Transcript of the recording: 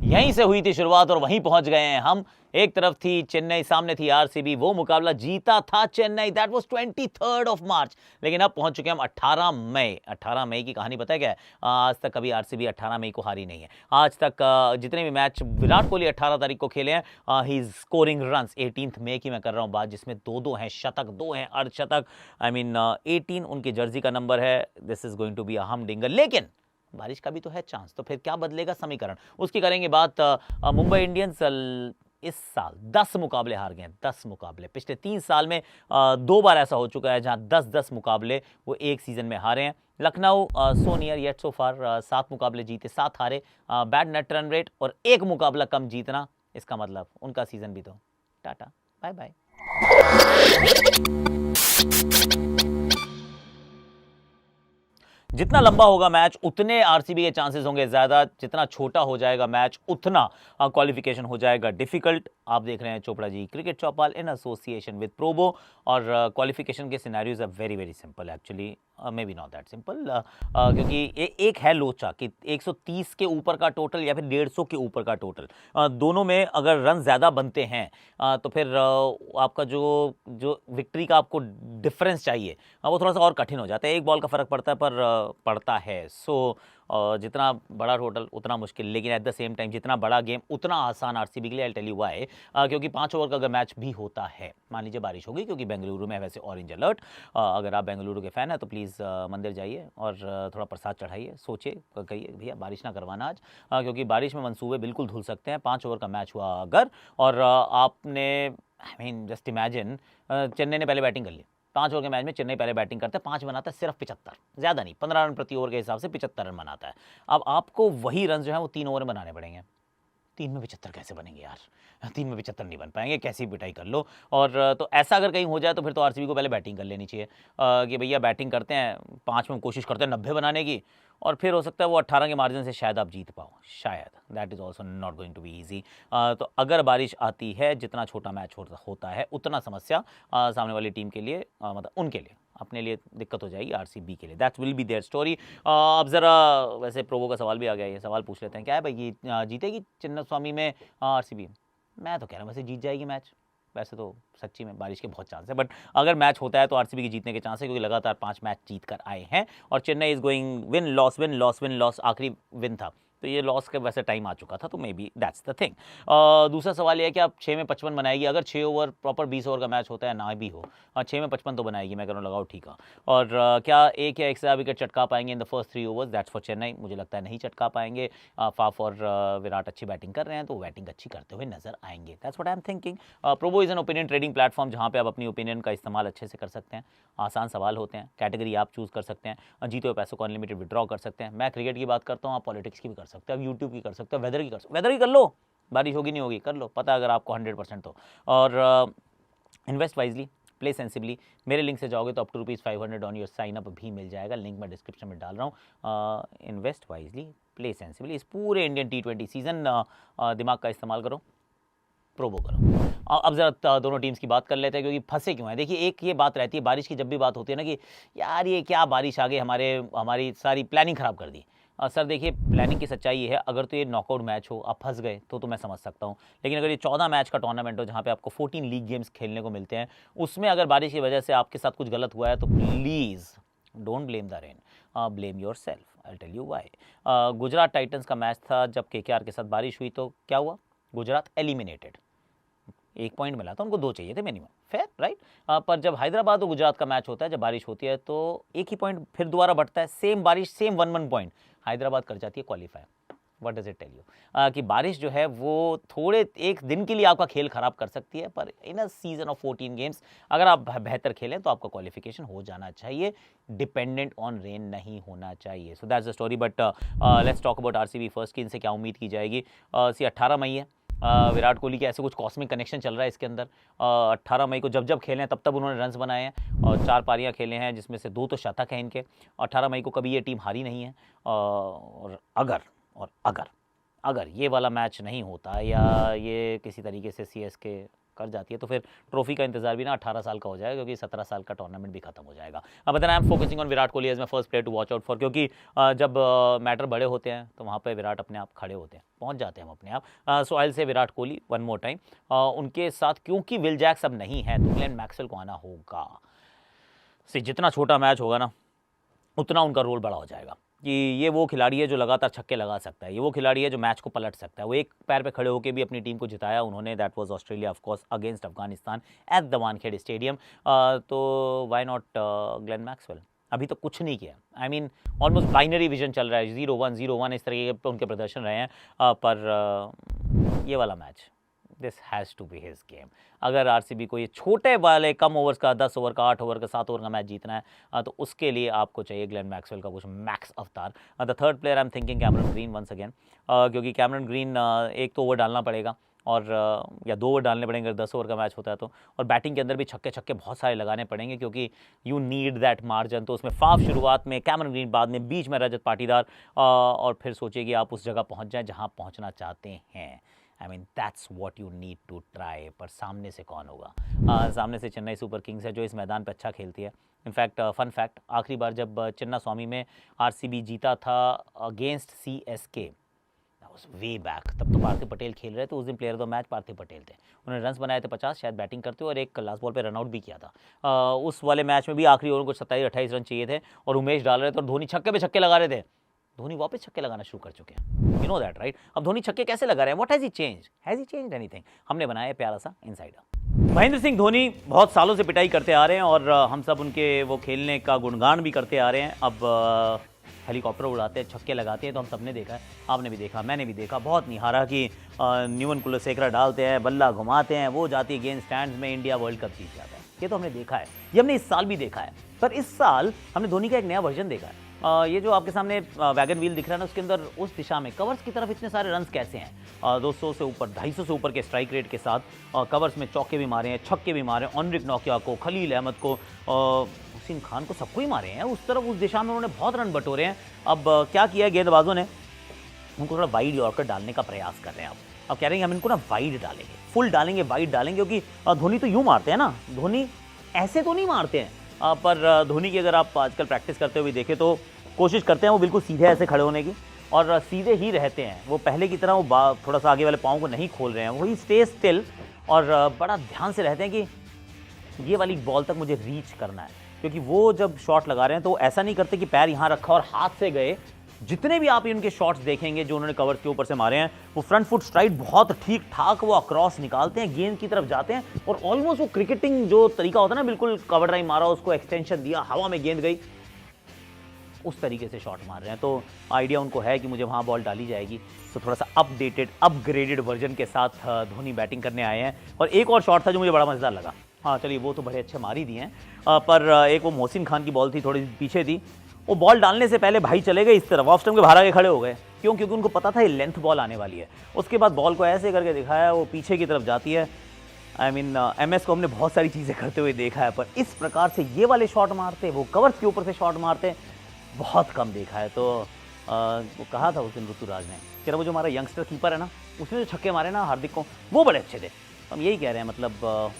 यहीं से हुई थी शुरुआत और वहीं पहुंच गए हैं हम। एक तरफ थी चेन्नई, सामने थी आरसीबी। वो मुकाबला जीता था Chennai, that was 23 of March. लेकिन अब पहुंच चुके हम 18 मई। 18 मई की कहानी पता है क्या है? आज तक कभी आरसीबी 18 मई को हारी नहीं है। आज तक जितने भी मैच विराट कोहली 18 तारीख को खेले हैं, ही इज स्कोरिंग रन्स। 18 मई की मैं कर रहा हूं बात, जिसमें दो हैं शतक, 2 हैं अर्धशतक। आई मीन 18 उनकी जर्सी का नंबर है। This is going to be a humdinger. लेकिन बारिश का भी तो है चांस, तो फिर क्या बदलेगा समीकरण, उसकी करेंगे बात। मुंबई इंडियंस इस साल 10 मुकाबले हार गए हैं। 10 मुकाबले पिछले 3 साल में 2 बार ऐसा हो चुका है जहां 10-10 मुकाबले वो एक सीजन में हारे हैं। Lucknow so near yet so far, 7 मुकाबले जीते 7 हारे, बैड नेट रन रेट और 1 मुकाबला कम जीतना। इसका मतलब उनका सीजन भी तो टाटा बाय बाय। जितना लंबा होगा मैच उतने आरसीबी के चांसेस होंगे ज्यादा, जितना छोटा हो जाएगा मैच उतना क्वालिफिकेशन हो जाएगा डिफिकल्ट। आप देख रहे हैं Chopra ji cricket Chaupal in association with Probo. और क्वालिफिकेशन के scenarios are very very simple actually, maybe not that simple, क्योंकि एक है लोचा कि 130 के ऊपर का टोटल या फिर 150 के ऊपर का टोटल, दोनों में अगर रन ज़्यादा बनते हैं तो फिर आपका जो जो विक्ट्री का आपको डिफरेंस चाहिए वो थोड़ा सा और कठिन हो जाता है। एक बॉल का फ़र्क पड़ता है पर पड़ता है। सो जितना बड़ा टोटल उतना मुश्किल, लेकिन एट द सेम टाइम जितना बड़ा गेम उतना आसान आरसीबी के लिए। आई टेल यू व्हाई, क्योंकि 5 ओवर का अगर मैच भी होता है, मान लीजिए बारिश होगी क्योंकि बेंगलुरु में है वैसे ऑरेंज अलर्ट। अगर आप बेंगलुरु के फ़ैन हैं तो प्लीज़ मंदिर जाइए और थोड़ा प्रसाद चढ़ाइए, सोचिए, कहिए भैया बारिश ना करवाना आज, क्योंकि बारिश में मंसूबे बिल्कुल धुल सकते हैं। 5 ओवर का मैच हुआ अगर, और आपने I mean just imagine, Chennai ने पहले बैटिंग कर ली। 5 ओवर के मैच में चेन्नई पहले बैटिंग करता है, 5 बनाता है सिर्फ 75, ज़्यादा नहीं, 15 रन प्रति ओवर के हिसाब से 75 रन बनाता है। अब आपको वही रन जो है वो 3 ओवर में बनाने पड़ेंगे। 3 में 75 कैसे बनेंगे यार? 3 में 75 नहीं बन पाएंगे, कैसी पिटाई कर लो। और तो ऐसा अगर कहीं हो जाए तो फिर तो आरसीबी को पहले बैटिंग कर लेनी चाहिए, कि भैया बैटिंग करते हैं, 5 में कोशिश करते हैं 90 बनाने की, और फिर हो सकता है वो 18 के मार्जिन से शायद आप जीत पाओ, शायद। That is also not going to be easy. तो अगर बारिश आती है, जितना छोटा मैच होता है उतना समस्या सामने वाली टीम के लिए, मतलब उनके लिए, अपने लिए दिक्कत हो जाएगी आरसीबी के लिए। That will be their story. अब ज़रा वैसे प्रोवो का सवाल भी आ गया, ये सवाल पूछ लेते हैं, क्या है भाई ये जीतेगी चिन्नास्वामी में आरसीबी? मैं तो कह रहा हूँ वैसे जीत जाएगी मैच। वैसे तो सच्ची में बारिश के बहुत चांस है, बट अगर मैच होता है तो आरसीबी के जीतने के चांस है, क्योंकि लगातार 5 मैच जीत कर आए हैं। और Chennai is going win loss win loss win loss, आखिरी विन था तो ये लॉस का वैसे टाइम आ चुका था, तो may be that's the thing. दूसरा सवाल ये है कि आप 6 में 55 बनाएगी, अगर 6 ओवर प्रॉपर 20 ओवर का मैच होता है ना भी हो, 6 में 55 तो बनाएगी, मैं कह रहा हूँ लगाओ ठीक है। और क्या एक या एक से विकेट चटका पाएंगे in the first 3 overs? That's for Chennai, मुझे लगता है नहीं चटका पाएंगे। फाफ और विराट अच्छी बैटिंग कर रहे हैं तो बैटिंग अच्छी करते हुए नजर आएंगे। That's what I am thinking. Probo is an opinion trading platform जहाँ पे आप अपनी ओपिनियन का इस्तेमाल अच्छे से कर सकते हैं। आसान सवाल होते हैं, कैटेगरी आप चूज़ कर सकते हैं, जीते हुए पैसों को अनलिमिटेड विड्रॉ कर सकते हैं। मैं क्रिकेट की बात करता हूँ, आप पॉलिटिक्स की भी कर सकते हैं, आप यूट्यूब की कर सकते हो, वेदर की कर सकते हो, वेदर की कर लो, बारिश होगी नहीं होगी कर लो, पता अगर आपको 100% तो। और इन्वेस्ट वाइजली, प्ले सेंसिबली। मेरे लिंक से जाओगे तो up to ₹500 on your sign up भी मिल जाएगा, लिंक मैं डिस्क्रिप्शन में डाल रहा हूँ। इन्वेस्ट वाइजली, प्ले सेंसिबली, इस पूरे इंडियन T20 सीजन दिमाग का इस्तेमाल करो, प्रोबो करो। अब ज़रा दोनों टीम्स की बात कर लेते हैं, क्योंकि फंसे क्यों हैं। देखिए एक ये बात रहती है बारिश की, जब भी बात होती है ना कि यार ये क्या बारिश आ गई, हमारी सारी प्लानिंग ख़राब कर दी। सर देखिए प्लानिंग की सच्चाई ये है, अगर तो ये नॉकआउट मैच हो, आप फंस गए तो मैं समझ सकता हूँ। लेकिन अगर ये 14 मैच का टूर्नामेंट हो जहाँ पे आपको 14 लीग गेम्स खेलने को मिलते हैं, उसमें अगर बारिश की वजह से आपके साथ कुछ गलत हुआ है तो please don't blame the rain, blame yourself. I tell you why. Gujarat Titans का मैच था, जब केकेआर के साथ बारिश हुई तो क्या हुआ? गुजरात एलिमिनेटेड। 1 पॉइंट मिला था उनको, 2 चाहिए थे मिनिमम, फेयर राइट। पर जब हैदराबाद और गुजरात का मैच होता है, जब बारिश होती है तो 1 ही पॉइंट फिर दोबारा बढ़ता है, सेम बारिश सेम 1-1 पॉइंट, हैदराबाद कर जाती है qualify. What does it tell you? कि बारिश जो है वो थोड़े एक दिन के लिए आपका खेल खराब कर सकती है, पर इन अ सीजन ऑफ 14 गेम्स अगर आप बेहतर खेलें तो आपका क्वालिफिकेशन हो जाना चाहिए, डिपेंडेंट ऑन रेन नहीं होना चाहिए। So that's the story. But let's talk about RCB first की इनसे क्या उम्मीद की जाएगी। 18 मई है, विराट कोहली के ऐसे कुछ कॉस्मिक कनेक्शन चल रहा है इसके अंदर। 18 मई को जब जब खेले हैं तब तब उन्होंने रन्स बनाए हैं, और 4 पारियां खेले हैं जिसमें से 2 तो शतक हैं इनके। 18 मई को कभी ये टीम हारी नहीं है। और अगर ये वाला मैच नहीं होता या ये किसी तरीके से सीएसके कर जाती है तो फिर ट्रॉफी का इंतजार भी ना 18 साल का हो जाएगा, क्योंकि 17 साल का टूर्नामेंट भी खत्म हो जाएगा। अब I am focusing on Virat Kohli as my first player to watch out for, क्योंकि जब मैटर बड़े होते हैं तो वहाँ पर विराट अपने आप खड़े होते हैं, पहुँच जाते हैं हम अपने आप। सो आई से Virat Kohli one more time. उनके साथ क्योंकि विल जैक्स अब नहीं है तो ग्लेन मैक्सवेल को आना होगा। जितना छोटा मैच होगा ना उतना उनका रोल बड़ा हो जाएगा, कि ये वो खिलाड़ी है जो लगातार छक्के लगा सकता है, ये वो खिलाड़ी है जो मैच को पलट सकता है। वो एक पैर पे खड़े होकर भी अपनी टीम को जिताया उन्होंने, that was Australia of course against Afghanistan at the Wankhede stadium. तो व्हाई नॉट ग्लेन मैक्सवेल? अभी तो कुछ नहीं किया, I mean almost binary vision चल रहा है, 0-1 इस तरह के उनके प्रदर्शन रहे हैं। पर ये वाला match, this has to be his game. अगर आरसीबी को ये छोटे वाले कम ओवर्स का 10 ओवर का 8 ओवर का 7 ओवर का मैच जीतना है तो उसके लिए आपको चाहिए ग्लेन मैक्सवेल का कुछ मैक्स अवतार। The third player I am thinking Cameron Green once again, क्योंकि कैमरन ग्रीन एक तो ओवर डालना पड़ेगा और या 2 ओवर डालने पड़ेंगे अगर 10 ओवर का मैच होता है तो, और बैटिंग के अंदर भी छक्के बहुत सारे लगाने पड़ेंगे, क्योंकि यू नीड दैट मार्जिन। तो उसमें फाफ शुरुआत में, कैमरन ग्रीन बाद में, बीच में रजत पाटीदार, और फिर सोचिए कि आप उस जगह पहुंच जाएं जहां पहुंचना चाहते हैं। I mean that's what you need to try. पर सामने से कौन होगा? सामने से चेन्नई सुपर किंग्स है जो इस मैदान पे अच्छा खेलती है। इनफैक्ट फन फैक्ट, आखिरी बार जब चिन्ना स्वामी में आरसीबी जीता था अगेंस्ट सीएसके, वे बैक, तब तो पार्थिव पटेल खेल रहे थे, उस दिन प्लेयर ऑफ द मैच पार्थिव पटेल थे। उन्होंने रन्स बनाए थे 50 शायद बैटिंग करते हुए, और एक लास्ट बॉल पे रनआउट भी किया था। उस वाले मैच में भी आखिरी ओवर को 27-28 रन चाहिए थे और उमेश डाल रहे थे और धोनी छक्के पे छक्के लगा रहे थे। धोनी वापस छक्के लगाना शुरू कर चुके हैं, यू नो दैट राइट। अब धोनी छक्के कैसे लगा रहे हैं? What has he changed anything? हमने बनाया प्यारा सा इनसाइडर। महेंद्र सिंह धोनी बहुत सालों से पिटाई करते आ रहे हैं और हम सब उनके वो खेलने का गुणगान भी करते आ रहे हैं। अब हेलीकॉप्टर उड़ाते हैं, छक्के लगाते हैं, तो हम सब ने देखा है, आपने भी देखा, मैंने भी देखा, बहुत निहारा कि न्यूमन कुलशेखरा डालते हैं, बल्ला घुमाते हैं, वो जाती है गेंद स्टैंड्स में, इंडिया वर्ल्ड कप जीत जाता है। ये तो हमने देखा है, ये हमने इस साल भी देखा है। पर इस साल हमने धोनी का एक नया वर्जन देखा है। ये जो आपके सामने वैगन व्हील दिख रहा है ना, उसके अंदर उस दिशा में कवर्स की तरफ इतने सारे रन्स कैसे हैं? 200 से ऊपर, 250 से ऊपर के स्ट्राइक रेट के साथ कवर्स में चौके भी मारे हैं, छक्के भी मारे हैं, ऑनरिक नौकिया को, खलील अहमद को, हुसैन खान को, सबको ही मारे हैं। उस तरफ उस दिशा में उन्होंने बहुत रन बटोरे हैं। अब क्या किया है गेंदबाजों ने? उनको थोड़ा वाइड यॉर्कर डालने का प्रयास कर रहे हैं। अब कह रहे हैं हम इनको ना वाइड डालेंगे, फुल डालेंगे, वाइड डालेंगे, क्योंकि धोनी तो यूँ मारते हैं ना, धोनी ऐसे तो नहीं मारते हैं। पर धोनी की अगर आप आजकल प्रैक्टिस करते हुए देखें तो कोशिश करते हैं वो बिल्कुल सीधे ऐसे खड़े होने की, और सीधे ही रहते हैं। वो पहले की तरह वो थोड़ा सा आगे वाले पाँव को नहीं खोल रहे हैं, वही स्टे स्टिल और बड़ा ध्यान से रहते हैं कि ये वाली बॉल तक मुझे रीच करना है। क्योंकि वो जब शॉट लगा रहे हैं तो ऐसा नहीं करते कि पैर यहाँ रखा और हाथ से गए। जितने भी आप इनके शॉट्स देखेंगे जो उन्होंने कवर के ऊपर से मारे हैं, वो फ्रंट फुट स्ट्राइक बहुत ठीक ठाक वो अक्रॉस निकालते हैं, गेंद की तरफ जाते हैं, और ऑलमोस्ट वो क्रिकेटिंग जो तरीका होता है ना, बिल्कुल कवर ड्राइव मारा, उसको एक्सटेंशन दिया, हवा में गेंद गई, उस तरीके से शॉट मार रहे हैं। तो आइडिया उनको है कि मुझे वहाँ बॉल डाली जाएगी, तो थोड़ा सा अपडेटेड अपग्रेडेड वर्जन के साथ धोनी बैटिंग करने आए हैं। और एक और शॉट था जो मुझे बड़ा मज़ेदार लगा। हाँ चलिए, वो तो बड़े अच्छे मार ही दिए हैं, पर एक वो मोहसिन खान की बॉल थी, थोड़ी पीछे थी, वो बॉल डालने से पहले भाई चले गए इस तरफ, ऑफ स्टंप के बाहर आके खड़े हो गए। क्यों? क्योंकि उनको पता था ये लेंथ बॉल आने वाली है। उसके बाद बॉल को ऐसे करके दिखाया, वो पीछे की तरफ जाती है। आई मीन एमएस को हमने बहुत सारी चीज़ें करते हुए देखा है, पर इस प्रकार से ये वाले शॉट मारते, वो कवर्स के ऊपर से शॉट मारते, बहुत कम देखा है। तो वो कहा था उस दिन ऋतुराज ने कि वो जो हमारा यंगस्टर कीपर है ना, उसने जो छक्के मारे ना हार्दिक को, वो बड़े अच्छे थे। हम यही कह रहे हैं, मतलब